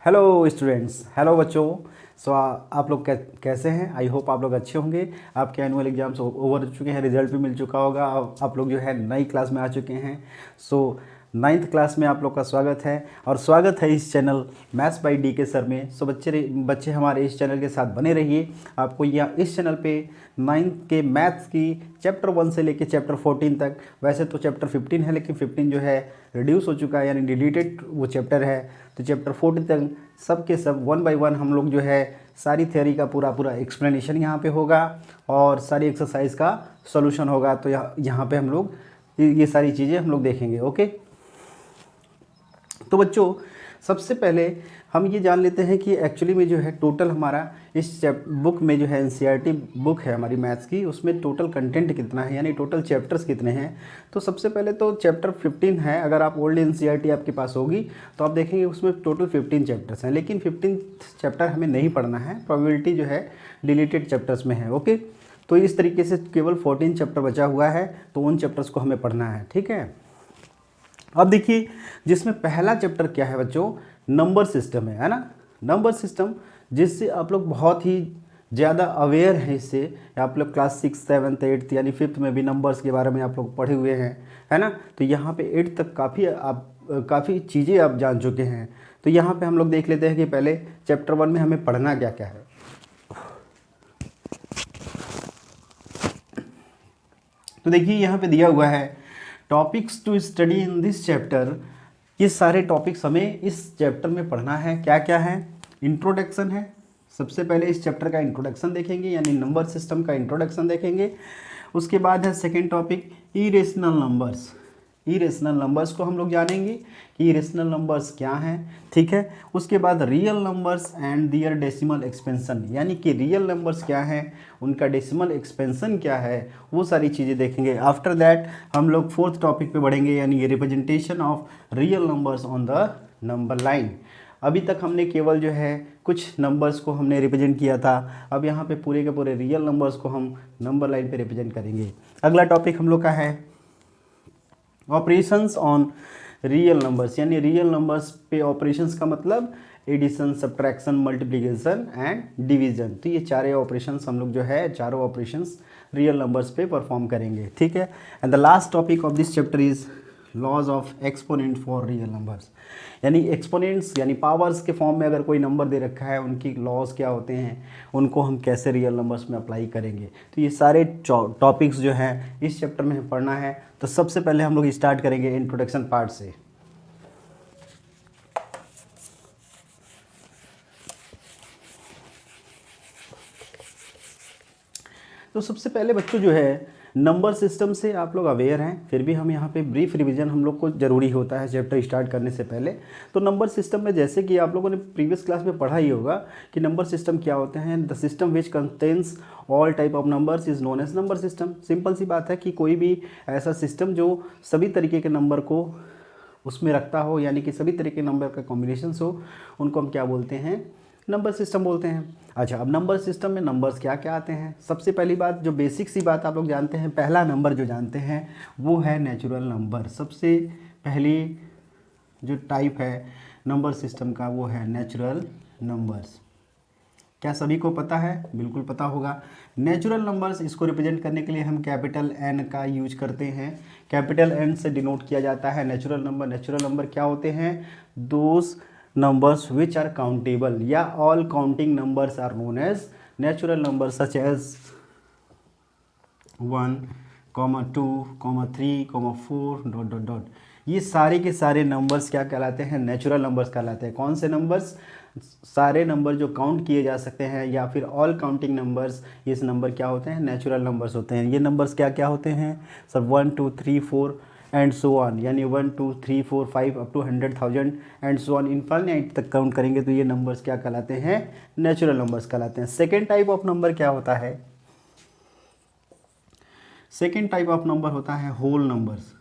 Hello students, hello बच्चों। आप लोग कैसे हैं? आई होप आप लोग अच्छे होंगे। आपके एनुअल एग्जाम्स ओवर हो चुके हैं, रिजल्ट भी मिल चुका होगा। आप लोग जो है नई क्लास में आ चुके हैं। नाइन्थ क्लास में आप लोग का स्वागत है और स्वागत है इस चैनल मैथ्स बाय डी के सर में। बच्चे हमारे इस चैनल के साथ बने रहिए। आपको यह इस चैनल पे नाइन्थ के मैथ्स की चैप्टर 1 से लेके चैप्टर 14 तक, वैसे तो चैप्टर 15 है लेकिन 15 जो है रिड्यूस हो चुका है, यानी डिलीटेड वो चैप्टर है। तो चैप्टर 14 तक सब के सब 1 बाय 1 हम लोग जो है सारी थ्योरी का पूरा एक्सप्लेनेशन यहाँ पे होगा और सारी एक्सरसाइज का सॉल्यूशन होगा। तो यहाँ पे हम लोग ये सारी चीज़ें हम लोग देखेंगे। ओके, तो बच्चों सबसे पहले हम ये जान लेते हैं कि एक्चुअली में जो है टोटल हमारा इस बुक में जो है एनसीईआरटी बुक है हमारी मैथ्स की, उसमें टोटल कंटेंट कितना है, यानी टोटल चैप्टर्स कितने हैं। तो सबसे पहले तो चैप्टर 15 है। अगर आप ओल्ड एनसीईआरटी आपके पास होगी तो आप देखेंगे उसमें टोटल 15 चैप्टर्स हैं, लेकिन 15 चैप्टर हमें नहीं पढ़ना है, प्रोबेबिलिटी जो है डिलीटेड चैप्टर्स में है। ओके, तो इस तरीके से केवल 14 चैप्टर बचा हुआ है, तो उन चैप्टर्स को हमें पढ़ना है। ठीक है, अब देखिए जिसमें पहला चैप्टर क्या है बच्चों, नंबर सिस्टम है ना। नंबर सिस्टम जिससे आप लोग बहुत ही ज़्यादा अवेयर हैं इससे। आप लोग क्लास 6, 7, 8 यानी 5th में भी नंबर्स के बारे में आप लोग पढ़े हुए हैं, है ना। तो यहाँ पे 8 तक काफ़ी चीज़ें आप जान चुके हैं। तो यहाँ पे हम लोग देख लेते हैं कि पहले चैप्टर 1 में हमें पढ़ना क्या क्या है। तो देखिए यहाँ पे दिया हुआ है topics to study in this chapter. ये सारे टॉपिक्स हमें इस चैप्टर में पढ़ना है। क्या क्या है? इंट्रोडक्शन है, सबसे पहले इस चैप्टर का इंट्रोडक्शन देखेंगे, यानी नंबर सिस्टम का इंट्रोडक्शन देखेंगे। उसके बाद है second topic irrational numbers. Irrational numbers को हम लोग जानेंगे कि इरेशनल नंबर्स क्या हैं। ठीक है, उसके बाद real numbers and their decimal expansion, यानी कि रियल नंबर्स क्या हैं, उनका डेसिमल एक्सपेंशन क्या है, वो सारी चीज़ें देखेंगे। आफ्टर दैट हम लोग फोर्थ टॉपिक पे बढ़ेंगे, यानी representation of real numbers on the number line. अभी तक हमने केवल जो है कुछ नंबर्स को हमने रिप्रेजेंट किया था, अब यहाँ पे पूरे के पूरे रियल नंबर्स को हम नंबर लाइन पे रिप्रेजेंट करेंगे। अगला टॉपिक हम लोग का है ऑपरेशंस ऑन रियल नंबर्स, यानी रियल नंबर्स पे ऑपरेशंस का मतलब addition, subtraction, multiplication and division. तो ये चारों ऑपरेशंस हम लोग जो है चारों ऑपरेशंस रियल नंबर्स पे परफॉर्म करेंगे। ठीक है, and the last topic of this chapter is laws of exponent for real numbers, यानी एक्सपोनेंट्स यानी पावर्स के फॉर्म में अगर कोई नंबर दे रखा है, उनकी लॉज क्या होते हैं, उनको हम कैसे रियल नंबर्स में अप्लाई करेंगे। तो ये सारे टॉपिक्स जो हैं इस चैप्टर में पढ़ना है। तो सबसे पहले हम लोग स्टार्ट करेंगे इंट्रोडक्शन पार्ट से। तो सबसे पहले बच्चों जो है नंबर सिस्टम से आप लोग अवेयर हैं, फिर भी हम यहाँ पे ब्रीफ रिवीजन हम लोग को ज़रूरी होता है चैप्टर स्टार्ट करने से पहले। तो नंबर सिस्टम में जैसे कि आप लोगों ने प्रीवियस क्लास में पढ़ा ही होगा कि नंबर सिस्टम क्या होते हैं। The system which contains all type of numbers is known as number system. Simple सी बात है कि कोई भी ऐसा सिस्टम जो सभी तरीके के नंबर को उसमें रखता हो, यानी कि सभी तरह के नंबर का कॉम्बिनेशंस हो, उनको हम क्या बोलते हैं, नंबर सिस्टम बोलते हैं। अच्छा, अब नंबर सिस्टम में नंबर्स क्या क्या आते हैं। सबसे पहली बात, जो बेसिक सी बात आप लोग जानते हैं, पहला नंबर जो जानते हैं वो है नेचुरल नंबर। सबसे पहली जो टाइप है नंबर सिस्टम का वो है नेचुरल नंबर्स। क्या सभी को पता है? बिल्कुल पता होगा। नेचुरल नंबर्स, इसको रिप्रेजेंट करने के लिए हम कैपिटल एन का यूज करते हैं। कैपिटल एन से डिनोट किया जाता है नेचुरल नंबर। नेचुरल नंबर क्या होते हैं? Those numbers which are countable या all counting numbers are known as natural numbers such as 1, 2, 3, 4 ... ये सारे के सारे नंबर्स क्या कहलाते हैं? नेचुरल नंबर्स कहलाते हैं। कौन से नंबर्स? सारे नंबर जो काउंट किए जा सकते हैं या फिर ऑल काउंटिंग नंबर्स, ये नंबर क्या होते हैं? नेचुरल नंबर्स होते हैं। ये नंबर्स क्या क्या होते हैं सर? 1, 2, 3, 4 एंड सो ऑन, यानी 1, 2, 3, 4, 5 up to 100,000 and so on infinite तक काउंट करेंगे तो ये नंबर्स क्या कहलाते हैं? नेचुरल नंबर्स कहलाते हैं। सेकेंड टाइप ऑफ नंबर क्या होता है? सेकेंड टाइप ऑफ नंबर होता है होल नंबर्स।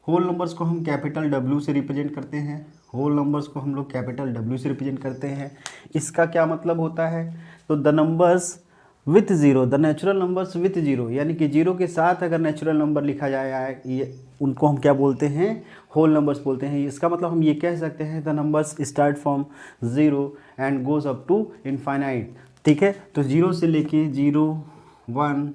होल नंबर्स को हम कैपिटल W से रिप्रेजेंट करते हैं। होल नंबर्स को हम लोग कैपिटल W से रिप्रेजेंट करते हैं। इसका क्या मतलब होता है? तो the numbers with zero, the natural numbers with zero, यानी कि जीरो के साथ अगर नेचुरल नंबर लिखा जाए ये उनको हम क्या बोलते हैं, होल नंबर्स बोलते हैं। इसका मतलब हम ये कह सकते हैं the numbers start from zero and goes up to infinite. ठीक है, तो जीरो से लेके 0 1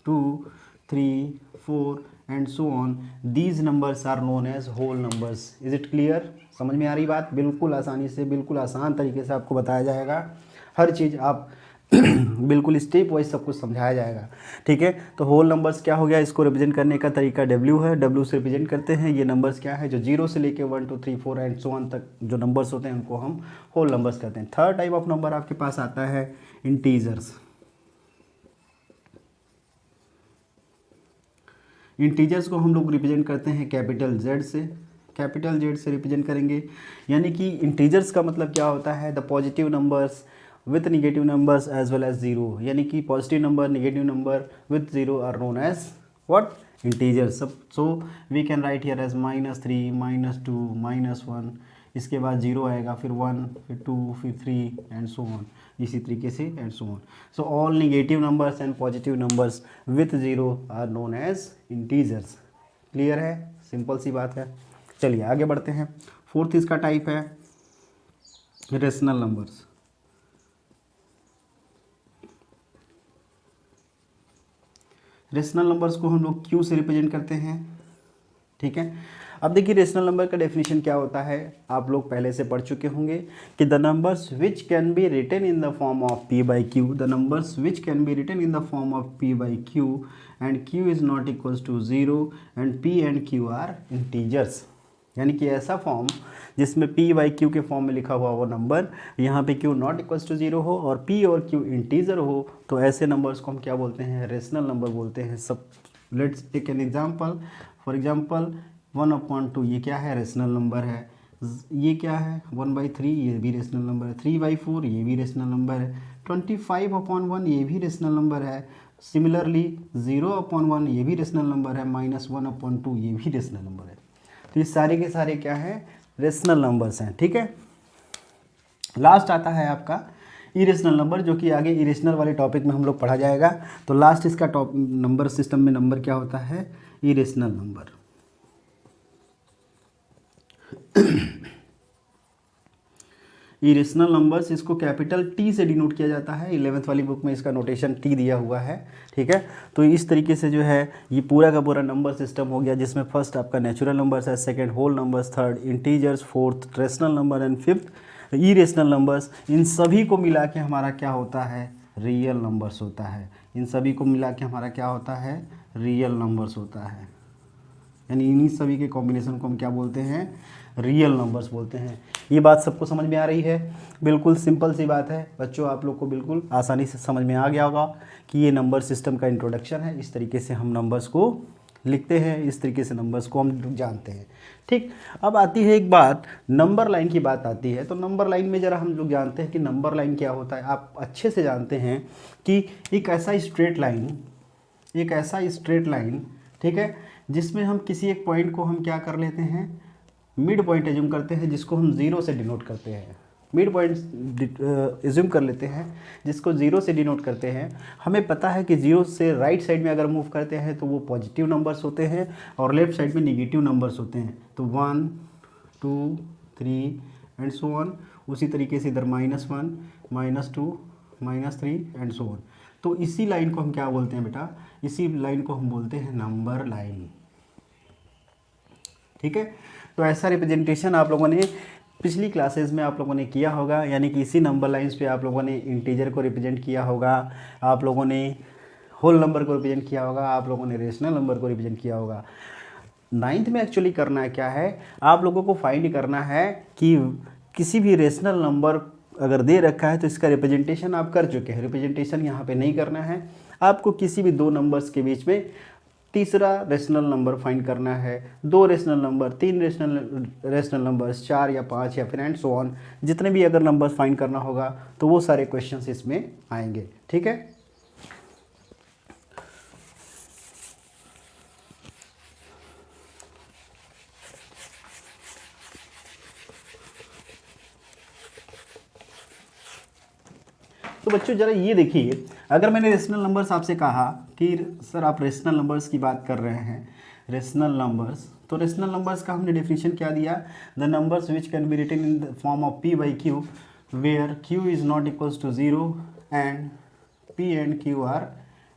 2 3 4 and so on, these numbers are known as whole numbers. Is it clear? समझ में आ रही बात? बिल्कुल आसानी से, बिल्कुल आसान तरीके से आपको बताया जाएगा, हर चीज़ आप बिल्कुल स्टेप वाइज सब कुछ समझाया जाएगा। ठीक है, तो होल नंबर्स क्या हो गया, इसको रिप्रेजेंट करने का तरीका W है, W से रिप्रेजेंट करते हैं। ये नंबर्स क्या है, जो जीरो से लेके 1 2 3 4 एंड सो ऑन तक जो नंबर्स होते हैं उनको हम होल नंबर्स कहते हैं। थर्ड टाइप ऑफ नंबर आपके पास आता है इंटीजर्स। इंटीजर्स को हम लोग रिप्रेजेंट करते हैं कैपिटल Z से, कैपिटल Z से रिप्रेजेंट करेंगे। यानी कि इंटीजर्स का मतलब क्या होता है, the positive numbers with negative numbers as well as zero, यानी कि positive number negative number with zero are known as what, integers. सब so we can write here as -3 -2 -1, इसके बाद जीरो आएगा, फिर 1 फिर 2 फिर 3 एंड सो ऑन, इसी तरीके से and so on. So all negative numbers and positive numbers with zero are known as integers. Clear है? सिंपल सी बात है। चलिए आगे बढ़ते हैं। फोर्थ इसका टाइप है रेशनल नंबर्स। रेशनल नंबर्स को हम लोग क्यू से रिप्रेजेंट करते हैं। ठीक है, अब देखिए रेशनल नंबर का डेफिनेशन क्या होता है, आप लोग पहले से पढ़ चुके होंगे कि the numbers which can be written in the form of p by q, the numbers which can be written in the form of p by q and q is not equals to zero and p and q are integers. यानी कि ऐसा form जिसमें p by q के form में लिखा हुआ वो number, यहाँ पे q not equals to zero हो और p और q इंटीजर हो, तो ऐसे नंबर्स को हम क्या बोलते हैं, रेशनल नंबर बोलते हैं। सब let's take an example, for example 1/2 ये क्या है, रेशनल नंबर है। ये क्या है 1/3, ये भी रेशनल नंबर है। 3/4 ये भी रेशनल नंबर है। 25/1 ये भी रेशनल नंबर है। सिमिलरली 0/1 ये भी रेशनल नंबर है। -1/2 ये भी रेशनल नंबर है। तो ये सारे के सारे क्या है, रेशनल नंबर्स हैं। ठीक है, लास्ट आता है आपका इरेशनल नंबर, जो कि आगे इरेशनल वाले टॉपिक में हम लोग पढ़ा जाएगा। तो लास्ट इसका टॉप नंबर सिस्टम में नंबर क्या होता है, इरेशनल नंबर। इरेशनल नंबर्स, इसको कैपिटल T से डिनोट किया जाता है। 11th वाली बुक में इसका नोटेशन T दिया हुआ है। ठीक है, तो इस तरीके से जो है ये पूरा का पूरा नंबर सिस्टम हो गया, जिसमें फर्स्ट आपका नेचुरल नंबर्स है, second whole numbers, third integers, fourth rational number and fifth irrational numbers. इन सभी को मिला के हमारा क्या होता है, रियल नंबर्स होता है। इन सभी को मिला के हमारा क्या होता है, रियल नंबर्स होता है। यानी इन्हीं सभी के कॉम्बिनेशन को हम क्या बोलते हैं, रियल नंबर्स बोलते हैं। ये बात सबको समझ में आ रही है? बिल्कुल सिंपल सी बात है बच्चों, आप लोग को बिल्कुल आसानी से समझ में आ गया होगा कि ये नंबर सिस्टम का इंट्रोडक्शन है। इस तरीके से हम नंबर्स को लिखते हैं, इस तरीके से नंबर्स को हम जानते हैं। ठीक, अब आती है एक बात, नंबर लाइन की बात आती है। तो नंबर लाइन में ज़रा हम लोग जानते हैं कि नंबर लाइन क्या होता है। आप अच्छे से जानते हैं कि एक ऐसा स्ट्रेट लाइन, ठीक है, जिसमें हम किसी एक पॉइंट को हम क्या कर लेते हैं, मिड पॉइंट एज्यूम करते हैं, जिसको हम ज़ीरो से डिनोट करते हैं। मिड पॉइंट एज्यूम कर लेते हैं, जिसको ज़ीरो से डिनोट करते हैं। हमें पता है कि ज़ीरो से राइट साइड में अगर मूव करते हैं तो वो पॉजिटिव नंबर्स होते हैं और लेफ्ट साइड में निगेटिव नंबर्स होते हैं। तो 1 2 3 एंड सो ऑन। उसी तरीके से इधर -1 -2 -3 एंड सो ऑन। तो इसी लाइन को हम क्या बोलते हैं बेटा, इसी लाइन को हम बोलते हैं नंबर लाइन। ठीक है, तो ऐसा रिप्रेजेंटेशन आप लोगों ने पिछली क्लासेस में आप लोगों ने किया होगा। यानी कि इसी नंबर लाइंस पे आप लोगों ने इंटीजर को रिप्रेजेंट किया होगा, आप लोगों ने होल नंबर को रिप्रेजेंट किया होगा, आप लोगों ने रेशनल नंबर को रिप्रेजेंट किया होगा। 9th में एक्चुअली करना है क्या है, आप लोगों को फाइंड करना है कि किसी भी रेशनल नंबर अगर दे रखा है तो इसका रिप्रेजेंटेशन आप कर चुके हैं। रिप्रेजेंटेशन यहाँ पे नहीं करना है आपको, किसी भी दो नंबर्स के बीच में तीसरा रेशनल नंबर फाइंड करना है, दो रेशनल नंबर, तीन रेशनल नंबर्स, 4 या 5 या फिर एंड सो ऑन, जितने भी अगर नंबर्स फाइंड करना होगा तो वो सारे क्वेश्चंस इसमें आएंगे। ठीक है, तो तो बच्चों ज़रा ये देखिए, अगर मैंने रेशनल नंबर्स आपसे कहा कि सर आप रेशनल नंबर्स की बात कर रहे हैं, रेशनल नंबर्स, तो रेशनल नंबर्स का हमने डेफिनेशन क्या दिया, the numbers which can be written in the form of p by q where q is not equals to 0 and p and q are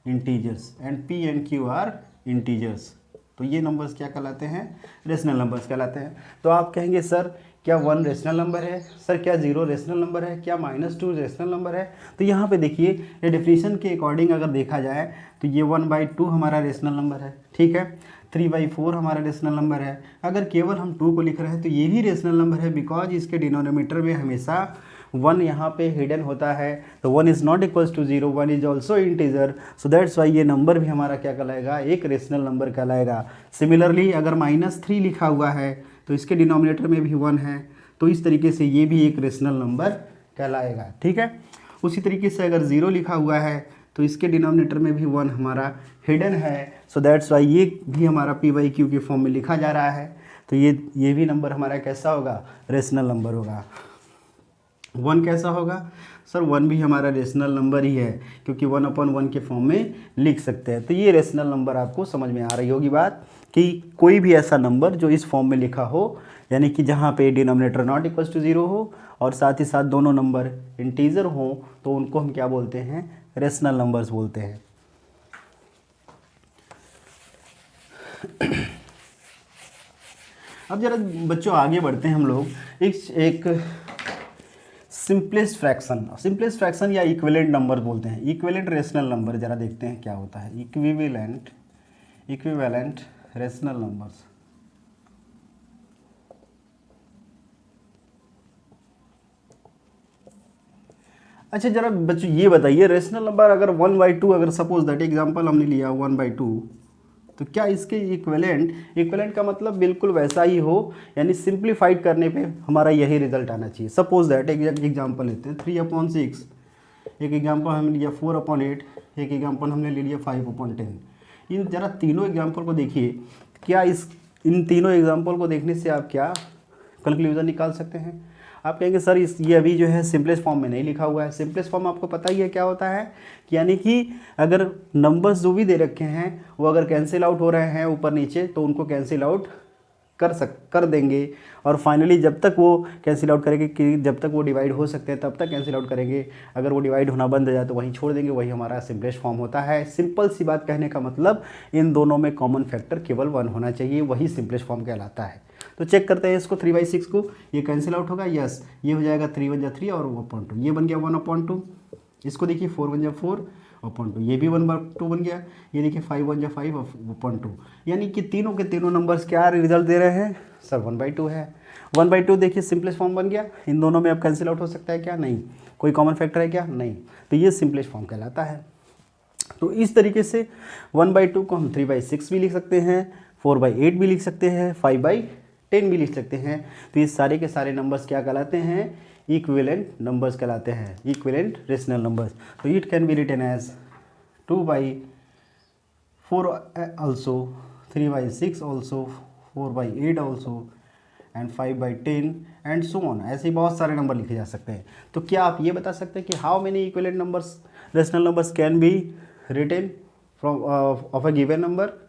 integers and p and q are integers. तो ये numbers क्या कहलाते हैं, rational numbers कहलाते हैं। तो आप कहेंगे सर क्या 1 रेशनल नंबर है, सर क्या 0 रेशनल नंबर है, क्या -2 रेशनल नंबर है। तो यहाँ पे देखिए ये डेफिनेशन के अकॉर्डिंग अगर देखा जाए तो ये 1/2 हमारा रेशनल नंबर है, ठीक है। 3/4 हमारा रेशनल नंबर है। अगर केवल हम 2 को लिख रहे हैं तो ये भी रेशनल नंबर है, बिकॉज इसके डिनोमिनेटर में हमेशा 1 यहाँ पे हिडन होता है। तो 1 is not equals to 0, 1 is also integer, so that's why ये नंबर भी हमारा क्या कहलाएगा, एक रेशनल नंबर कहलाएगा। सिमिलरली अगर -3 लिखा हुआ है तो इसके डिनोमिनेटर में भी 1 है, तो इस तरीके से ये भी एक रेशनल नंबर कहलाएगा, ठीक है। उसी तरीके से अगर 0 लिखा हुआ है तो इसके डिनोमिनेटर में भी 1 हमारा हिडन है, सो दैट्स वाई ये भी हमारा p/q के फॉर्म में लिखा जा रहा है। तो ये भी नंबर हमारा कैसा होगा, रेशनल नंबर होगा। 1 कैसा होगा, सर 1 भी हमारा रेशनल नंबर ही है, क्योंकि 1/1 के फॉर्म में लिख सकते हैं। तो ये रेशनल नंबर आपको समझ में आ रही होगी बात, कि कोई भी ऐसा नंबर जो इस फॉर्म में लिखा हो, यानी कि जहाँ पे डिनोमिनेटर नॉट इक्वल्स टू 0 हो और साथ ही साथ दोनों नंबर इंटीजर हो, तो उनको हम क्या बोलते हैं, रेशनल नंबर्स बोलते हैं। अब जरा बच्चों आगे बढ़ते हैं हम लोग एक सिंपलेस्ट फ्रैक्शन या इक्विवेलेंट नंबर बोलते हैं, इक्विवेलेंट रेशनल नंबर। जरा देखते हैं क्या होता है इक्विवेलेंट रेशनल नंबर्स। अच्छा जरा बच्चों ये बताइए, रेशनल नंबर अगर 1/2, अगर सपोज दैट एग्जांपल हमने लिया 1/2, तो क्या इसके इक्विवेलेंट का मतलब बिल्कुल वैसा ही हो, यानी सिंप्लीफाइड करने पे हमारा यही रिजल्ट आना चाहिए। सपोज दैट एक एग्जांपल लेते हैं 3/6, एक एग्जांपल हमने लिया 4/8, एक एग्जांपल हमने ले लिया 5/10। इन जरा तीनों एग्जांपल को देखिए, क्या इन तीनों एग्जांपल को देखने से आप क्या कंक्लूजन निकाल सकते हैं। आप कहेंगे सर ये अभी जो है सिंपलेस्ट फॉर्म में नहीं लिखा हुआ है। सिंपलेस्ट फॉर्म आपको पता ही है क्या होता है, कि यानी कि अगर नंबर्स जो भी दे रखे हैं वो अगर कैंसिल आउट हो रहे हैं ऊपर नीचे, तो उनको कैंसिल आउट कर देंगे, और फाइनली जब तक वो कैंसिल आउट करेंगे, कि जब तक वो डिवाइड हो सकते हैं तब तक कैंसिल आउट करेंगे। अगर वो डिवाइड होना बंद हो जाए तो वहीं छोड़ देंगे, वही हमारा सिंपलेस्ट फॉर्म होता है। सिंपल सी बात कहने का मतलब इन दोनों में कॉमन फैक्टर केवल 1 होना चाहिए, वही सिंपलेस्ट फॉर्म कहलाता है। तो चेक करते हैं इसको, 3/6 को, ये कैंसिल आउट होगा, यस, ये हो जाएगा 3/3 और 1/2, ये बन गया 1/2। इसको देखिए 4/4/2, ये भी 1/2 बन गया। ये देखिए 5/5/2, यानी कि तीनों के तीनों नंबर्स क्या रिजल्ट दे रहे हैं, सर 1/2 है। 1/2 देखिए सिंपलेस्ट फॉर्म बन गया। इन दोनों में अब कैंसिल आउट हो सकता है क्या, नहीं। कोई कॉमन फैक्टर है क्या, नहीं। तो ये सिंपलेस्ट फॉर्म कहलाता है। तो इस तरीके से 1/2 को हम 3/6 भी लिख सकते हैं, 4/8 भी लिख सकते हैं, 5/10 भी लिख सकते हैं। तो ये सारे के सारे नंबर्स क्या कहलाते हैं, इक्विवेलेंट नंबर्स कहलाते हैं, इक्विवेलेंट रेशनल नंबर्स। तो it can be written as 2/4 also, 3/6 also, 4/8 also and 5/10 and so on. ऐसे ही बहुत सारे नंबर लिखे जा सकते हैं। तो क्या आप ये बता सकते हैं कि how many equivalent numbers, rational numbers can be written from of a given number.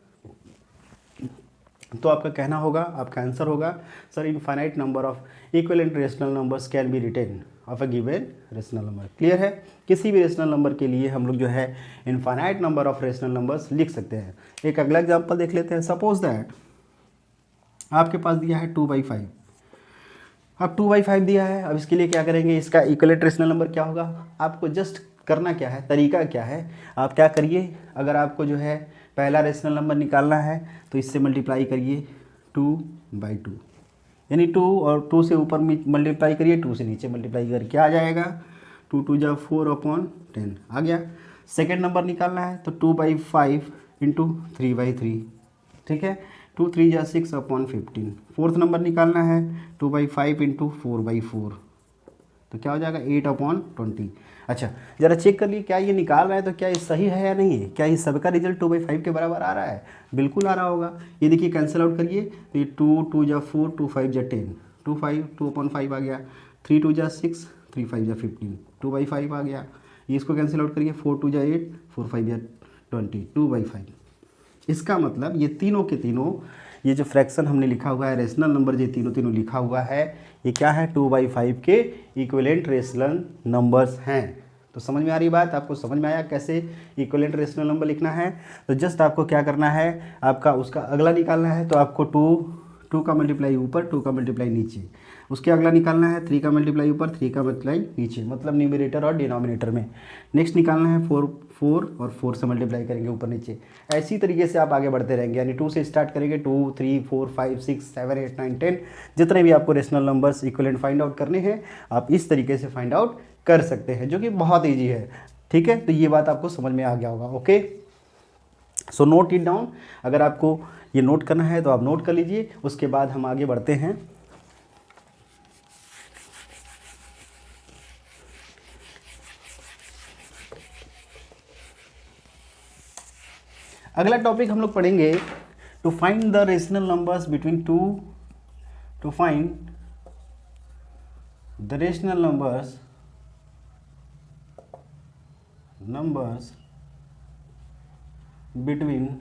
तो आपका कहना होगा, आपका आंसर होगा sir infinite number of equivalent rational numbers can be written of a given rational number. Clear है, किसी भी rational number के लिए हम लोग जो है infinite number of rational numbers लिख सकते हैं। एक अगला एग्जांपल देख लेते हैं। सपोज दैट आपके पास दिया है 2/5। अब 2/5 दिया है, अब इसके लिए क्या करेंगे, इसका इक्विवेलेंट रेशनल नंबर क्या होगा। आपको जस्ट करना क्या है, तरीका क्या है, आप क्या करिए, अगर आपको जो है पहला रेशनल नंबर निकालना है तो इससे मल्टीप्लाई करिए 2/2, यानी 2 और 2 से ऊपर मल्टीप्लाई करिए, 2 से नीचे मल्टीप्लाई करिए, क्या आ जाएगा, 2 × 4/10 आ गया। सेकेंड नंबर निकालना है तो 2/5 × 3/3, ठीक है, 2 × 3 = 6/15। फोर्थ नंबर निकालना है 2/5 × 4/4, तो क्या हो जाएगा 8/20। अच्छा ज़रा चेक कर लिए, क्या ये निकाल रहा है तो क्या ये सही है या नहीं है, क्या ये सबका रिजल्ट 2/5 के बराबर आ रहा है, बिल्कुल आ रहा होगा। ये देखिए कैंसिल आउट करिए तो ये 2 × 2 = 4, 2 × 5 = 10, 2/5 आ गया, 3 × 2 = 6, 3 × 5 = 15, 2/5 आ गया। इसको कैंसिल आउट करिए, 4 2 जा 8, 4 5 जा 20, 2/5। इसका मतलब ये तीनों के तीनों, ये जो फ्रैक्शन हमने लिखा हुआ है रेशनल नंबर, ये तीनों तीनों लिखा हुआ है, ये क्या है 2/5 के इक्विवेलेंट रेशनल नंबर्स हैं। तो समझ में आ रही बात, आपको समझ में आया कैसे इक्विवेलेंट रेशनल नंबर लिखना है। तो जस्ट आपको क्या करना है, आपका उसका अगला निकालना है, तो आपको 2 का मल्टीप्लाई ऊपर, 2 का मल्टीप्लाई नीचे, उसके अगला निकालना है 3 का मल्टीप्लाई ऊपर, 3 का मल्टीप्लाई नीचे, मतलब न्यूमरेटर और डिनोमिनेटर में। नेक्स्ट निकालना है 4 और 4 से मल्टीप्लाई करेंगे ऊपर नीचे। ऐसी तरीके से आप आगे बढ़ते रहेंगे, यानी 2 से स्टार्ट करेंगे, 2 3 4 5 6 7 8 9 10, जितने भी आपको rational numbers equivalent find out करने हैं आप इस तरीके से फाइंड आउट कर सकते हैं, जो कि बहुत ईजी है। ठीक है, तो ये बात आपको समझ में आ गया होगा। Okay, so note it down. अगर आपको ये नोट करना है तो आप नोट कर लीजिए, उसके बाद हम आगे बढ़ते हैं। अगला टॉपिक हम लोग पढ़ेंगे to find the rational numbers between to find the rational numbers between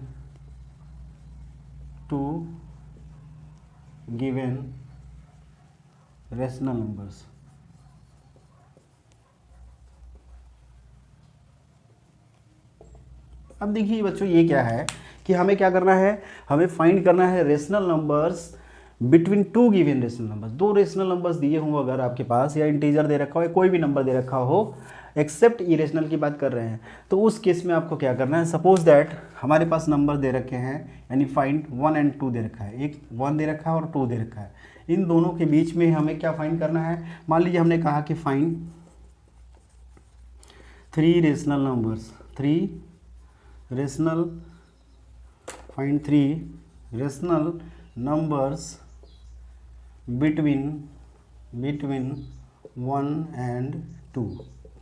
two given rational numbers। अब देखिए बच्चों, ये क्या है कि हमें क्या करना है, हमें फाइंड करना है rational numbers between to given rational numbers. दो रेशनल नंबर्स दिए हों अगर आपके पास, या इंटीजर दे रखा हो, या कोई भी नंबर दे रखा हो, एक्सेप्ट इरेशनल की बात कर रहे हैं, तो उस केस में आपको क्या करना है, सपोज दैट हमारे पास नंबर दे रखे हैं, यानी फाइंड 1 और 2 दे रखा है, एक 1 दे रखा है और 2 दे रखा है, इन दोनों के बीच में हमें क्या फाइंड करना है। मान लीजिए हमने कहा कि find 3 rational numbers, 3 rational, find 3 rational numbers between 1 and 2।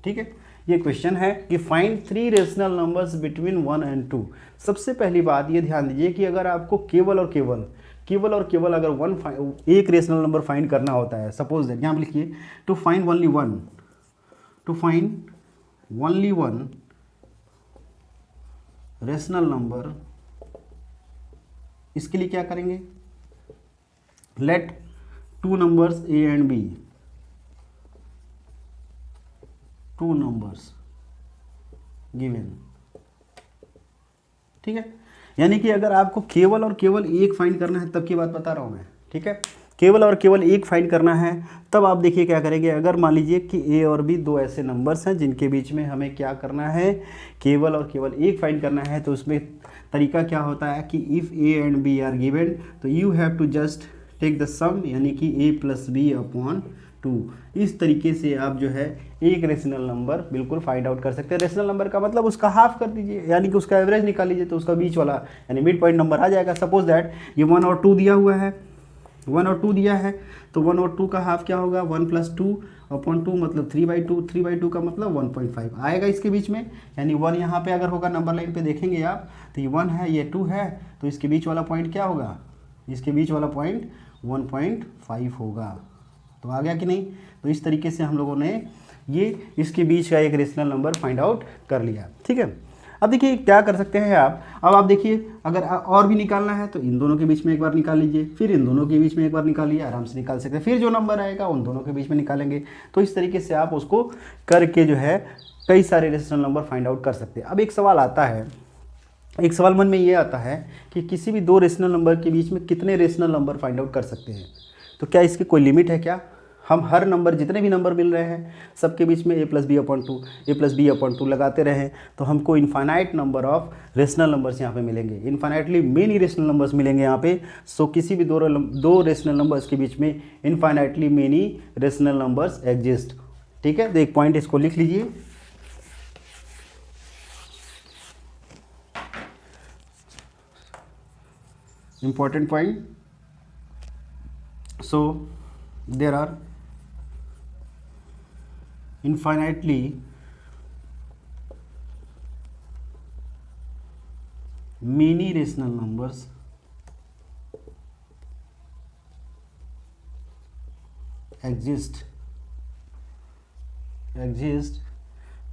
ठीक है, ये क्वेश्चन है कि find 3 rational numbers between 1 and 2। सबसे पहली बात ये ध्यान दीजिए कि अगर आपको केवल और केवल अगर एक रेशनल नंबर फाइंड करना होता है, सपोज दैट यहाँ पर लिखिए to find only one rational number, इसके लिए क्या करेंगे, let 2 numbers A and B, 2 numbers given। ठीक है, यानी कि अगर आपको केवल और केवल एक फाइंड करना है, तब की बात बता रहा हूं मैं। ठीक है, केवल और केवल एक फाइंड करना है, तब आप देखिए क्या करेंगे। अगर मान लीजिए कि A और B दो ऐसे नंबर्स हैं जिनके बीच में हमें क्या करना है, केवल और केवल एक फाइंड करना है, तो उसमें तरीका क्या होता है कि if A and B are given, तो you have to just take the sum, यानी कि a + b/2। इस तरीके से आप जो है एक रेशनल नंबर बिल्कुल फाइंड आउट कर सकते हैं। रेशनल नंबर का मतलब उसका हाफ कर दीजिए, यानी कि उसका एवरेज निकाल लीजिए, तो उसका बीच वाला यानी मिड पॉइंट नंबर आ जाएगा। सपोज दैट ये 1 और 2 दिया हुआ है, 1 और 2 दिया है, तो 1 और 2 का हाफ क्या होगा, 1 + 2/2 मतलब 3/2, 3/2 का मतलब 1.5 आएगा इसके बीच में। यानी 1 यहाँ पे अगर होगा, नंबर लाइन पे देखेंगे आप, तो ये 1 है, ये 2 है, तो इसके बीच वाला पॉइंट क्या होगा, इसके बीच वाला पॉइंट 1.5 होगा। तो आ गया कि नहीं। तो इस तरीके से हम लोगों ने ये इसके बीच का एक रेशनल नंबर फाइंड आउट कर लिया। ठीक है, अब देखिए क्या कर सकते हैं आप। अब आप देखिए अगर और भी निकालना है तो इन दोनों के बीच में एक बार निकाल लीजिए, फिर इन दोनों के बीच में एक बार निकालिए, आराम से निकाल सकते हैं। फिर जो नंबर आएगा उन दोनों के बीच में निकालेंगे। तो इस तरीके से आप उसको करके जो है कई सारे रेशनल नंबर फाइंड आउट कर सकते हैं। अब एक सवाल आता है, एक सवाल मन में ये आता है कि किसी भी दो रेशनल नंबर के बीच में कितने रेशनल नंबर फाइंड आउट कर सकते हैं। तो क्या इसकी कोई लिमिट है क्या, हम हर नंबर जितने भी नंबर मिल रहे हैं सबके बीच में a + b/2 लगाते रहें तो हमको infinite number of rational numbers यहाँ पे मिलेंगे, इनफाइनाइटली मेनी रेशनल नंबर्स मिलेंगे यहाँ पे। सो किसी भी दो रेशनल नंबर्स के बीच में infinitely many rational numbers exist. ठीक है, तो एक पॉइंट इसको लिख लीजिए। Important point. So there are infinitely many rational numbers exist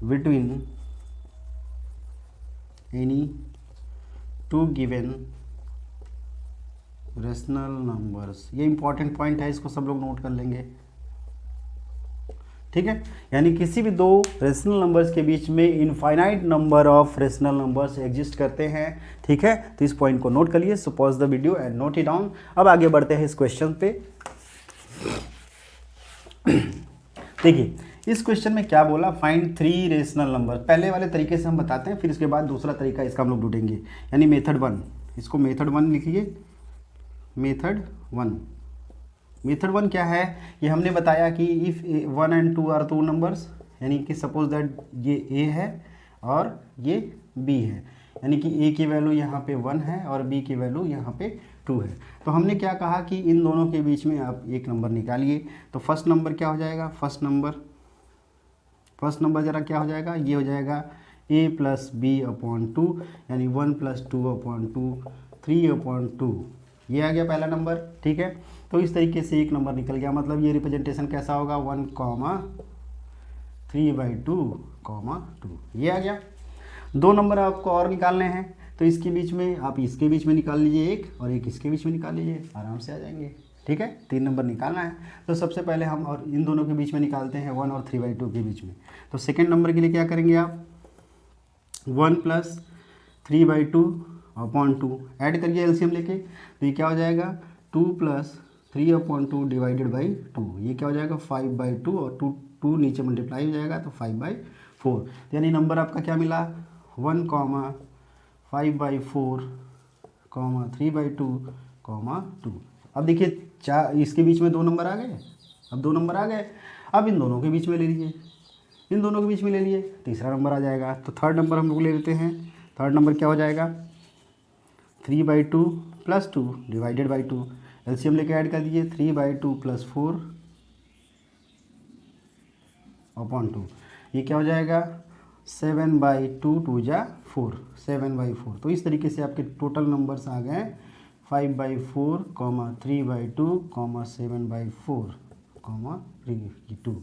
between any two given rational numbers. ये इंपॉर्टेंट पॉइंट है, इसको सब लोग नोट कर लेंगे, ठीक है। यानी किसी भी दो रेशनल नंबर्स के बीच में infinite number of rational numbers exist करते हैं, ठीक है। तो इस पॉइंट को नोट कर लिए। So pause the video and note it down. अब आगे बढ़ते हैं इस क्वेश्चन पे। देखिए इस क्वेश्चन में क्या बोला, फाइंड 3 रेशनल नंबर। पहले वाले तरीके से हम बताते हैं, फिर इसके बाद दूसरा तरीका इसका हम लोग ढूंढेंगे, यानी मेथड 1। इसको मेथड 1 लिखिए। मेथड 1, मेथड 1 क्या है, ये हमने बताया कि इफ़ 1 and 2 आर 2 नंबर्स, यानी कि सपोज दैट ये ए है और ये बी है, यानी कि ए की वैल्यू यहाँ पे 1 है और बी की वैल्यू यहाँ पे 2 है। तो हमने क्या कहा कि इन दोनों के बीच में आप एक नंबर निकालिए। तो फर्स्ट नंबर क्या हो जाएगा, फर्स्ट नंबर ज़रा क्या हो जाएगा, ये हो जाएगा a प्लस बी अपॉन 2, यानी 1 प्लस 2 अपॉन 2, 3 अपॉन 2, ये आ गया पहला नंबर, ठीक है। तो इस तरीके से एक नंबर निकल गया, मतलब ये रिप्रेजेंटेशन कैसा होगा, 1,3/2,2, ये आ गया। 2 नंबर आपको और निकालने हैं, तो इसके बीच में आप इसके बीच में निकाल लीजिए एक, और एक इसके बीच में निकाल लीजिए, आराम से आ जाएंगे, ठीक है। 3 नंबर निकालना है, तो सबसे पहले हम और इन दोनों के बीच में निकालते हैं 1 और 3/2 के बीच में। तो सेकेंड नंबर के लिए क्या करेंगे आप, 1 प्लस 3/2 अपॉन 2 ऐड करिए एलसीएम लेके, तो ये क्या हो जाएगा, 2 प्लस 3/2 डिवाइडेड बाई 2, ये क्या हो जाएगा 5/2, और 2 नीचे मल्टीप्लाई हो जाएगा तो 5/4। यानी नंबर आपका क्या मिला, 1, 5/4, 3/2, 2। अब देखिए इसके बीच में 2 नंबर आ गए, अब 2 नंबर आ गए, अब इन दोनों के बीच में ले लीजिए, इन दोनों के बीच में ले लिए, तीसरा नंबर आ जाएगा। तो थर्ड नंबर हम लोग ले लेते हैं। थर्ड नंबर क्या हो जाएगा, 3/2 प्लस 2 डिवाइडेड बाई 2, एलसीएम लेके ऐड कर दीजिए, 3/2 प्लस 4 अपॉन 2, ये क्या हो जाएगा 7/2, 2 जा 4, 7/4। तो इस तरीके से आपके टोटल नंबर्स आ गए 5/4, 3/2, 7/4, 3/2।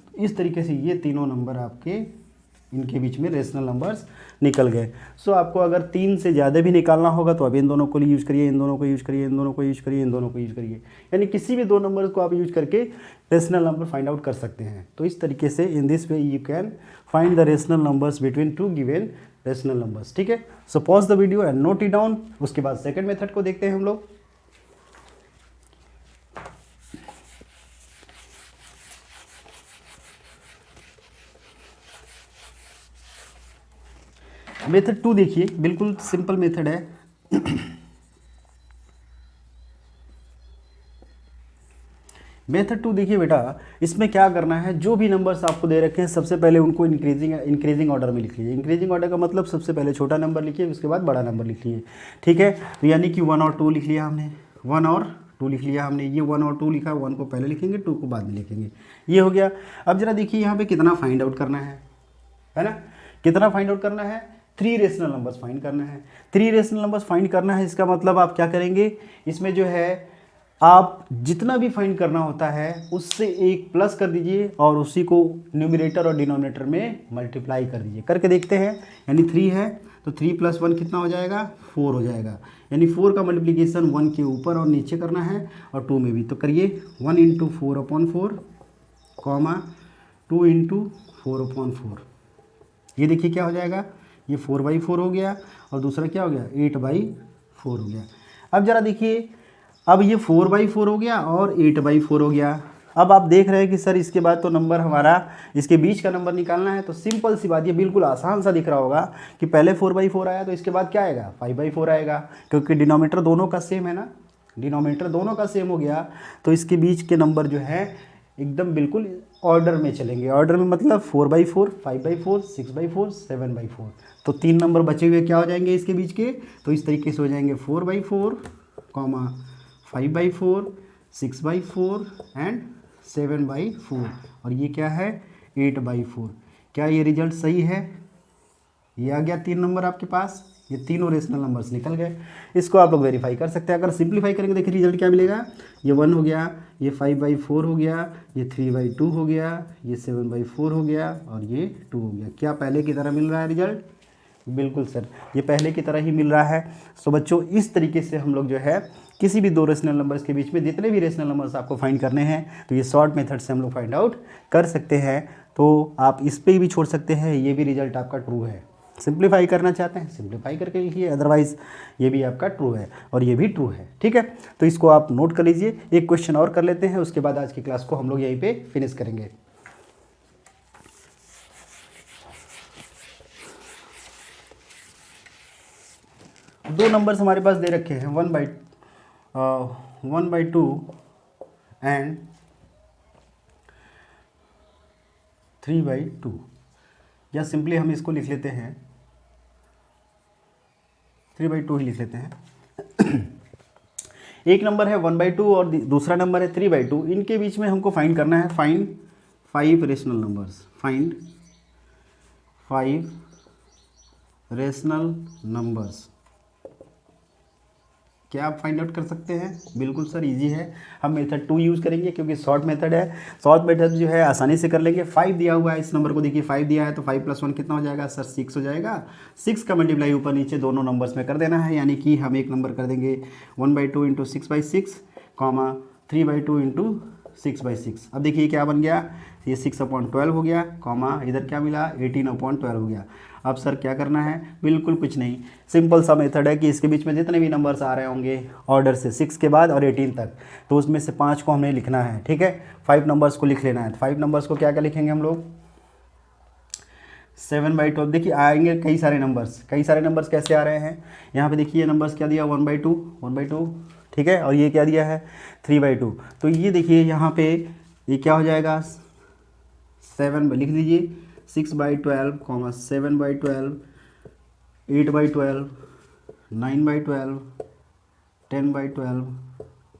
तो इस तरीके से ये तीनों नंबर आपके इनके बीच में रेशनल नंबर्स निकल गए। सो आपको अगर 3 से ज़्यादा भी निकालना होगा तो आप इन दोनों को यूज़ करिए, इन दोनों को यूज़ करिए, इन दोनों को यूज़ करिए, इन दोनों को यूज़ करिए, यानी किसी भी 2 नंबर को आप यूज़ करके रेशनल नंबर फाइंड आउट कर सकते हैं। तो इस तरीके से in this way you can find the rational numbers between 2 given rational numbers, ठीक है। So pause the video and note it down. उसके बाद सेकेंड मेथड को देखते हैं हम लोग। मेथड 2 देखिए, बिल्कुल सिंपल मेथड है। मेथड 2 देखिए बेटा, इसमें क्या करना है, जो भी नंबर्स आपको दे रखे हैं सबसे पहले उनको इंक्रीजिंग ऑर्डर में लिख लीजिए। इंक्रीजिंग ऑर्डर का मतलब सबसे पहले छोटा नंबर लिखिए, उसके बाद बड़ा नंबर लिख लीजिए, ठीक है। तो यानी कि 1 और 2 लिख लिया हमने, 1 और 2 लिख लिया हमने, ये 1 और 2 लिखा, 1 को पहले लिखेंगे, 2 को बाद में लिखेंगे, ये हो गया। अब जरा देखिए यहाँ पे कितना फाइंड आउट करना है ना, कितना फाइंड आउट करना है, 3 रेशनल नंबर्स फाइंड करना है। 3 रेशनल नंबर्स फाइंड करना है, इसका मतलब आप क्या करेंगे, इसमें जो है आप जितना भी फाइंड करना होता है उससे एक प्लस कर दीजिए और उसी को न्यूमरेटर और डिनोमिनेटर में मल्टीप्लाई कर दीजिए। करके देखते हैं, यानी 3 है तो 3 + 1 कितना हो जाएगा, 4 हो जाएगा। यानी 4 का मल्टीप्लिकेशन 1 के ऊपर और नीचे करना है और 2 में भी। तो करिए 1 × 4/4, 2 × 4/4, ये देखिए क्या हो जाएगा, ये 4/4 हो गया और दूसरा क्या हो गया 8/4 हो गया। अब जरा देखिए, अब ये 4/4 हो गया और 8/4 हो गया। अब आप देख रहे हैं कि सर इसके बाद तो नंबर हमारा इसके बीच का नंबर निकालना है। तो सिंपल सी बात, ये बिल्कुल आसान सा दिख रहा होगा कि पहले 4/4 आया तो इसके बाद क्या आएगा 5/4 आएगा, क्योंकि डिनोमिनेटर दोनों का सेम है ना, डिनोमिनेटर दोनों का सेम हो गया। तो इसके बीच के नंबर जो है एकदम बिल्कुल ऑर्डर में चलेंगे। ऑर्डर में मतलब 4/4, 5/4, 6/4, 7/4। तो 3 नंबर बचे हुए क्या हो जाएंगे इसके बीच के, तो इस तरीके से हो जाएंगे 4/4, 5/4, 6/4 एंड 7/4, और ये क्या है 8/4। क्या ये रिजल्ट सही है, ये आ गया 3 नंबर आपके पास, ये तीनों रेशनल नंबर्स निकल गए। इसको आप लोग वेरीफाई कर सकते हैं। अगर सिंप्लीफाई करेंगे देखिए रिजल्ट क्या मिलेगा, ये 1 हो गया, ये 5/4 हो गया, ये 3/2 हो गया, ये 7/4 हो गया और ये 2 हो गया। क्या पहले की तरह मिल रहा है रिजल्ट? बिल्कुल सर, ये पहले की तरह ही मिल रहा है। सो बच्चों इस तरीके से हम लोग जो है किसी भी दो रेशनल नंबर्स के बीच में जितने भी रेशनल नंबर्स आपको फाइंड करने हैं तो ये शॉर्ट मेथड से हम लोग फाइंड आउट कर सकते हैं। तो आप इस पे भी छोड़ सकते हैं, ये भी रिजल्ट आपका ट्रू है। सिंप्लीफाई करना चाहते हैं सिंप्लीफाई करके लिखिए, अदरवाइज ये भी आपका ट्रू है और ये भी ट्रू है। ठीक है, तो इसको आप नोट कर लीजिए। एक क्वेश्चन और कर लेते हैं, उसके बाद आज की क्लास को हम लोग यहीं पे फिनिश करेंगे। दो नंबर्स हमारे पास दे रखे हैं 1/2 एंड 3/2, या सिंपली हम इसको लिख लेते हैं 3/2 ही लिख लेते हैं। एक नंबर है 1/2 और दूसरा नंबर है 3/2। इनके बीच में हमको फाइंड करना है, find 5 rational numbers, find 5 rational numbers. क्या आप फाइंड आउट कर सकते हैं? बिल्कुल सर, इजी है। हम मेथड 2 यूज़ करेंगे क्योंकि शॉर्ट मेथड है। शॉर्ट मेथड जो है आसानी से कर लेंगे। 5 दिया हुआ है, इस नंबर को देखिए 5 दिया है तो 5 + 1 कितना हो जाएगा सर? 6 हो जाएगा। 6 का मल्टीप्लाई ऊपर नीचे दोनों नंबर्स में कर देना है, यानी कि हम एक नंबर कर देंगे 1/2 × 6/6, 3/2 × 6/6। अब देखिए क्या बन गया, ये 6/12 हो गया, इधर क्या मिला 18/12 हो गया। अब सर क्या करना है? बिल्कुल कुछ नहीं, सिंपल सा मेथड है कि इसके बीच में जितने भी नंबर्स आ रहे होंगे ऑर्डर से 6 के बाद और 18 तक, तो उसमें से 5 को हमें लिखना है। ठीक है, 5 नंबर्स को लिख लेना है। 5 नंबर्स को क्या क्या लिखेंगे हम लोग? 7/12। देखिए आएंगे कई सारे नंबर्स कैसे आ रहे हैं? यहाँ पे देखिए नंबर्स क्या दिया 1/2, ठीक है, और ये क्या दिया है 3/2। तो ये देखिए यहाँ पे ये क्या हो जाएगा 7 लिख लीजिए, 6/12, 7/12, 8/12, 9/12, 10/12,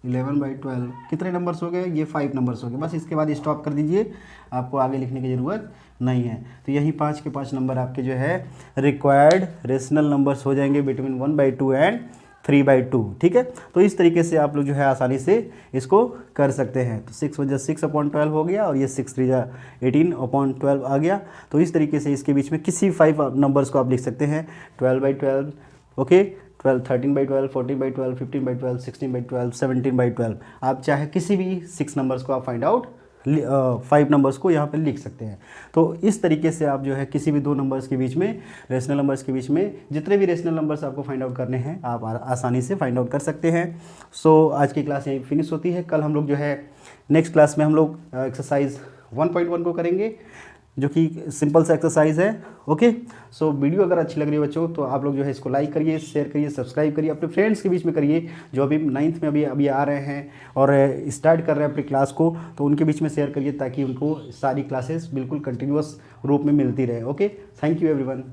11/12। कितने नंबर्स हो गए? ये 5 नंबर्स हो गए। बस इसके बाद स्टॉप कर दीजिए, आपको आगे लिखने की ज़रूरत नहीं है। तो यही 5 के 5 नंबर आपके जो है रिक्वायर्ड रेशनल नंबर्स हो जाएंगे बिटवीन 1/2 एंड 3/2। ठीक है, तो इस तरीके से आप लोग जो है आसानी से इसको कर सकते हैं। तो 6 वजह 6/12 हो गया और ये 6 3 18/12 आ गया। तो इस तरीके से इसके बीच में किसी 5 नंबर्स को आप लिख सकते हैं 12/12, ओके, 13/12, 14/12, 15/12, 16/12, 17/12। आप चाहे किसी भी 6 नंबर्स को आप फाइंड आउट 5 नंबर्स को यहाँ पे लिख सकते हैं। तो इस तरीके से आप जो है किसी भी दो नंबर्स के बीच में, रेशनल नंबर्स के बीच में जितने भी रेशनल नंबर्स आपको फाइंड आउट करने हैं आप आसानी से फाइंड आउट कर सकते हैं। सो आज की क्लास यहीं फिनिश होती है। कल हम लोग जो है नेक्स्ट क्लास में हम लोग एक्सरसाइज 1.1 को करेंगे, जो कि सिंपल सा एक्सरसाइज है। ओके, सो वीडियो अगर अच्छी लग रही है बच्चों तो आप लोग जो है इसको लाइक करिए, शेयर करिए, सब्सक्राइब करिए, अपने फ्रेंड्स के बीच में करिए जो अभी 9th में अभी आ रहे हैं और स्टार्ट कर रहे हैं अपनी क्लास को, तो उनके बीच में शेयर करिए ताकि उनको सारी क्लासेस बिल्कुल कंटिन्यूअस रूप में मिलती रहे। Okay, thank you everyone.